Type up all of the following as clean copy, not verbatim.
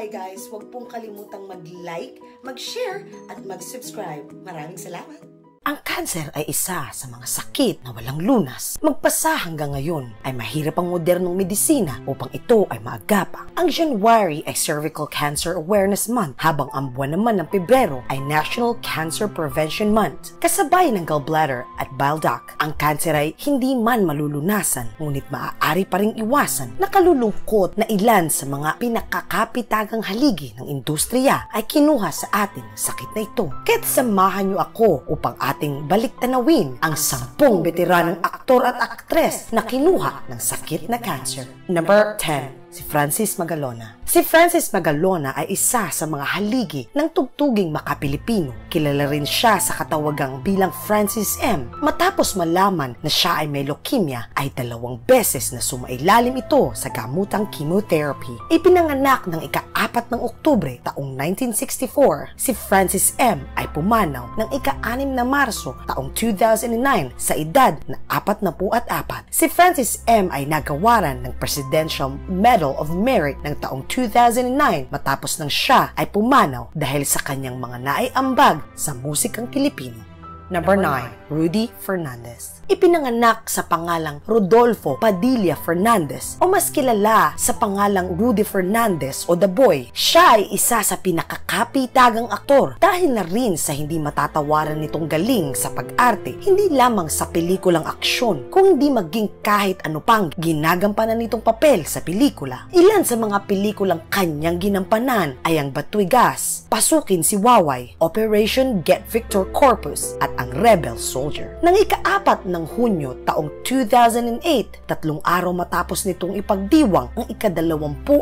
Hi guys, huwag pong kalimutang mag-like, mag-share, at mag-subscribe. Maraming salamat! Ang kanser ay isa sa mga sakit na walang lunas. Magpasa hanggang ngayon ay mahirap ang modernong medisina upang ito ay maagapang. Ang January ay Cervical Cancer Awareness Month, habang ang buwan naman ng Pebrero ay National Cancer Prevention Month. Kasabay ng gallbladder at bile duct, ang kanser ay hindi man malulunasan, ngunit maaari pa ring iwasan. Nakalulungkot na ilan sa mga pinakakapitagang haligi ng industriya ay kinuha sa atin ang sakit na ito. Kaya't samahan niyo ako upang ating balik-tanawin ang 10 veteranong aktor at aktres na kinuha ng sakit na cancer. Number 10. Si Francis Magalona. Si Francis Magalona ay isa sa mga haligi ng tugtuging Maka-Pilipino. Kilala rin siya sa katawagang bilang Francis M. Matapos malaman na siya ay may leukemia, ay 2 beses na sumailalim ito sa gamutang chemotherapy. Ipinanganak ng ika-4 ng Oktubre taong 1964. Si Francis M. ay pumanaw ng ika-6 na Marso taong 2009 sa edad na 44. Si Francis M. ay nagawaran ng Presidential Medal of Merit ng taong 2009 matapos nang siya ay pumanaw dahil sa kanyang mga naiambag sa musikang Pilipino. Number 9. Rudy Fernandez. Ipinanganak sa pangalang Rodolfo Padilla Fernandez o mas kilala sa pangalang Rudy Fernandez o The Boy. Siya ay isa sa pinakakapitagang aktor dahil na rin sa hindi matatawaran nitong galing sa pag-arte, hindi lamang sa pelikulang aksyon, kundi maging kahit ano pang ginagampanan nitong papel sa pelikula. Ilan sa mga pelikulang kanyang ginampanan ay ang Batuigas, Pasukin si Waway, Operation Get Victor Corpus at ang Rebel Soldier. Nang ika-4 ng Hunyo taong 2008, 3 araw matapos nitong ipagdiwang ang ika-25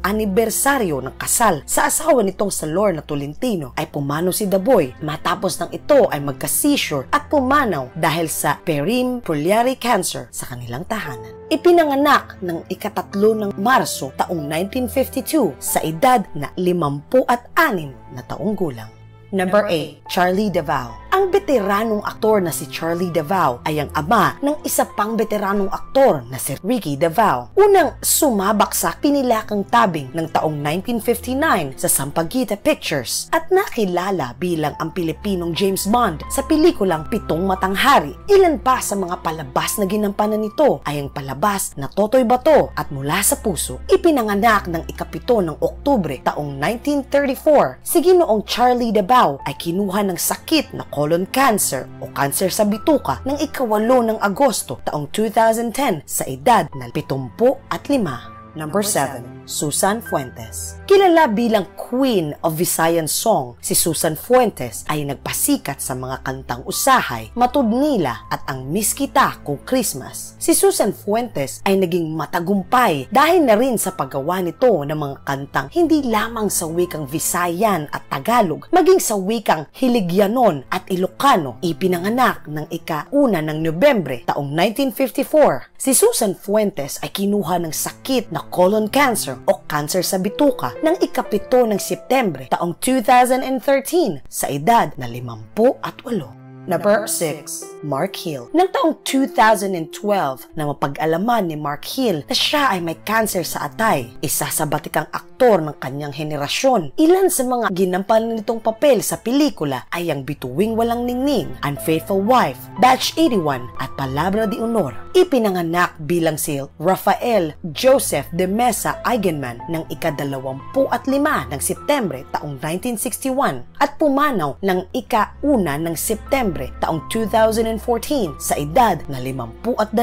anibersaryo ng kasal sa asawa nitong si Lorna Tolentino, ay pumanaw si The Boy matapos ng ito ay magka-seizure at pumanaw dahil sa perimpulmonary cancer sa kanilang tahanan. Ipinanganak ng ika-3 ng Marso taong 1952 sa edad na 56 na taong gulang. Number 8. Charlie Davao. Ang veteranong aktor na si Charlie Davao ay ang ama ng isa pang veteranong aktor na si Ricky Davao. Unang sumabak sa pinilakang tabing ng taong 1959 sa Sampaguita Pictures at nakilala bilang ang Pilipinong James Bond sa pelikulang Pitong Matang Hari. Ilan pa sa mga palabas na ginampanan nito ay ang palabas na Totoy Bato at Mula sa Puso. Ipinanganak ng ika-7 ng Oktubre taong 1934. Si Ginoong Charlie Davao ay kinuha ng sakit na colon cancer o cancer sa bituka ng ika-8 ng Agosto taong 2010 sa edad na 75. Number 7. Susan Fuentes. Kilala bilang Queen of Visayan Song, si Susan Fuentes ay nagpasikat sa mga kantang Usahay, Matudnila at ang Miss Kita Kung Christmas. Si Susan Fuentes ay naging matagumpay dahil na rin sa paggawa nito ng mga kantang hindi lamang sa wikang Visayan at Tagalog, maging sa wikang Hiligyanon at Ilocano. Ipinanganak ng ika-1 ng Nobyembre taong 1954. Si Susan Fuentes ay kinuha ng sakit na colon cancer o cancer sa bituka ng ika-7 ng Setyembre taong 2013 sa edad na 58. Number 6. Mark Hill. Nang taong 2012 na mapag-alaman ni Mark Hill na siya ay may cancer sa atay, isa sa batikang aktor ng kanyang henerasyon. Ilan sa mga ginampanan nitong papel sa pelikula ay ang Bituing Walang Ningning, Unfaithful Wife, Batch 81 at Palabra de Honor. Ipinanganak bilang si Rafael Joseph de Mesa Eigenman ng ika-25 ng Setyembre taong 1961 at pumanaw ng ika-1 ng Setyembre taong 2014 sa edad na 52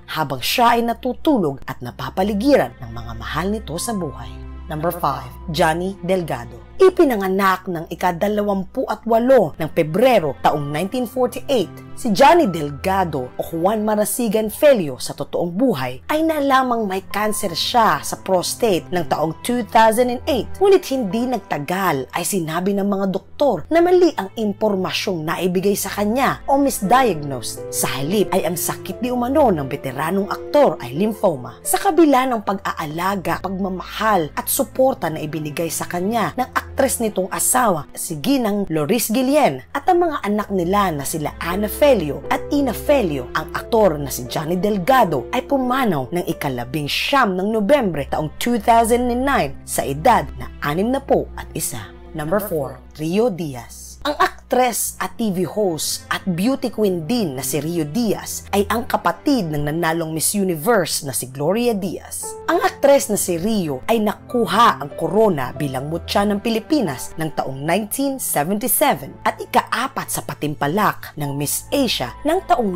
habang siya ay natutulog at napapaligiran ng mga mahal nito sa buhay. Number 5. Johnny Delgado. Ipinanganak ng ika-28 ng Pebrero taong 1948, si Johnny Delgado o Juan Marasigan Felio sa totoong buhay ay nalamang may cancer siya sa prostate ng taong 2008. Ngunit hindi nagtagal ay sinabi ng mga doktor na mali ang impormasyong naibigay sa kanya o misdiagnosed. Sa halip ay ang sakit di umano ng veteranong aktor ay lymphoma. Sa kabila ng pag-aalaga, pagmamahal at suporta na ibinigay sa kanya ng aktres nitong asawa si Ginang Loris Guillen at ang mga anak nila na sila Ana Felio at Ina Felio. Ang aktor na si Johnny Delgado ay pumanaw ng ika-19 ng Nobyembre taong 2009 sa edad na 61. Number 4, Rio Diaz. Ang aktres at TV host at beauty queen din na si Rio Diaz ay ang kapatid ng nanalong Miss Universe na si Gloria Diaz. Ang aktres na si Rio ay nakuha ang korona bilang mutya ng Pilipinas ng taong 1977 at ika-4 sa patimpalak ng Miss Asia ng taong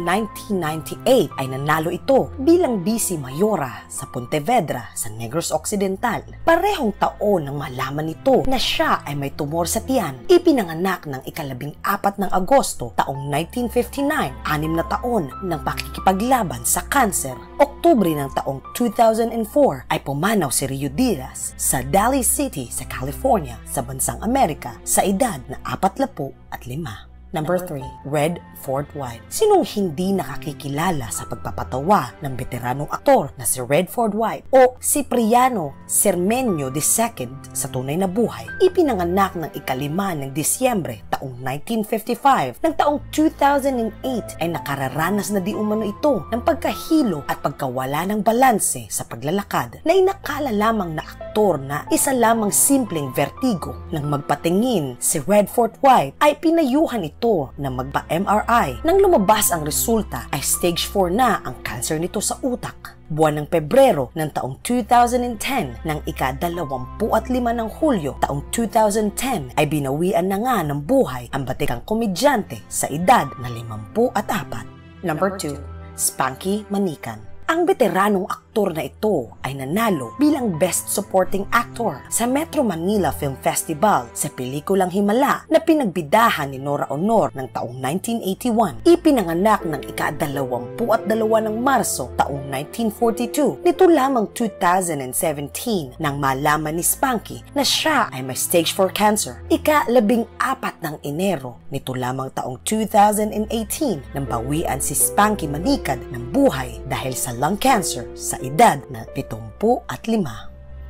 1998 ay nanalo ito bilang Vice Mayora sa Pontevedra sa Negros Occidental. Parehong taon nang malaman nito na siya ay may tumor sa tiyan. Ipinanganak ng ika-14 ng Agosto taong 1959, 6 na taon ng pakikipaglaban sa kanser. Oktubre ng taong 2004 ay pumanaw si Rio Diaz sa Daly City sa California sa bansang Amerika sa edad na 45. Number 3, Red Fort White. Sinong hindi nakakikilala sa pagpapatawa ng veteranong aktor na si Red Fort White o Cipriano Cermeño II sa tunay na buhay? Ipinanganak ng ika-5 ng Disyembre taong 1955. Ng taong 2008 ay nakararanas na di umano ito ng pagkahilo at pagkawala ng balanse sa paglalakad na inakala lamang na aktor na isa lamang simpleng vertigo. Nang magpatingin si Red Fort White ay pinayuhan ito na magpa-MRI. Nang lumabas ang resulta ay stage 4 na ang cancer nito sa utak. Buwan ng Pebrero ng taong 2010 ng ika-25 ng Hulyo taong 2010 ay binawian na nga ng buhay ang batikang komedyante sa edad na 54. Number 2, Spanky Manikan. Ang veteranong aktor na ito ay nanalo bilang Best Supporting Actor sa Metro Manila Film Festival sa pelikulang Himala na pinagbidahan ni Nora Honor ng taong 1981. Ipinanganak ng ika-22 ng Marso taong 1942. Nito lamang 2017 nang malaman ni Spanky na siya ay may stage 4 cancer. Ika-14 ng Enero nito lamang taong 2018 nang bawian si Spanky Manikad ng buhay dahil sa lung cancer sa edad na 75.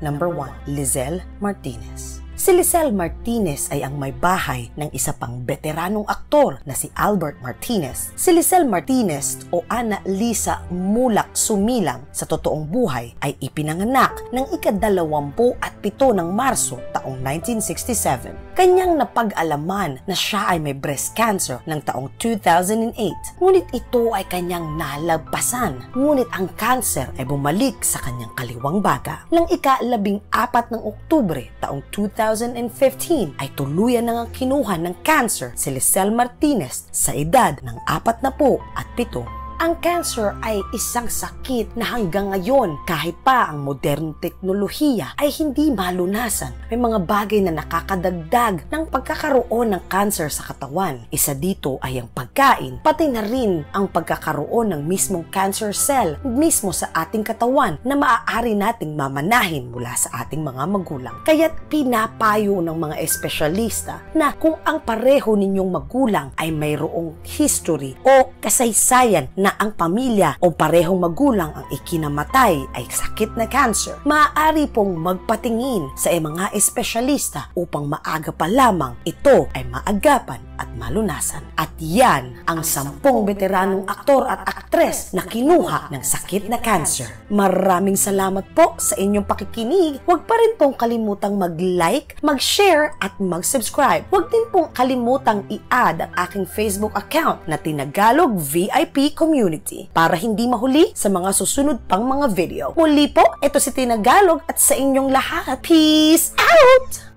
Number 1, Lizelle Martinez. Si Lizelle Martinez ay ang may bahay ng isa pang veteranong aktor na si Albert Martinez. Si Lizelle Martinez o Ana Lisa Mulak Sumilang sa totoong buhay ay ipinanganak ng ika-27 ng Marso taong 1967. Kanyang napag-alaman na siya ay may breast cancer ng taong 2008. Ngunit ito ay kanyang nalagpasan. Ngunit ang cancer ay bumalik sa kanyang kaliwang baga. Nang ika-14 ng Oktubre taong 2015 ay tuluyan nang kinuha ng cancer si Lizelle Martinez sa edad ng 47. Ang cancer ay isang sakit na hanggang ngayon kahit pa ang modernong teknolohiya ay hindi malunasan. May mga bagay na nakakadagdag ng pagkakaroon ng cancer sa katawan. Isa dito ay ang pagkain, pati na rin ang pagkakaroon ng mismong cancer cell mismo sa ating katawan na maaari nating mamanahin mula sa ating mga magulang. Kaya't pinapayo ng mga espesyalista na kung ang pareho ninyong magulang ay mayroong history o kasaysayan na ang pamilya o parehong magulang ang ikinamatay ay sakit na cancer, maaari pong magpatingin sa mga espesyalista upang maaga pa lamang ito ay maagapan at malunasan. At yan ang 10 veteranong aktor at aktres na kinuha ng sakit na cancer. Maraming salamat po sa inyong pakikinig. Huwag pa rin pong kalimutang mag-like, mag-share at mag-subscribe. Huwag din pong kalimutang i-add ang aking Facebook account na Tinagalog VIP Community para hindi mahuli sa mga susunod pang mga video. Muli po, ito si Tinagalog at sa inyong lahat. Peace out!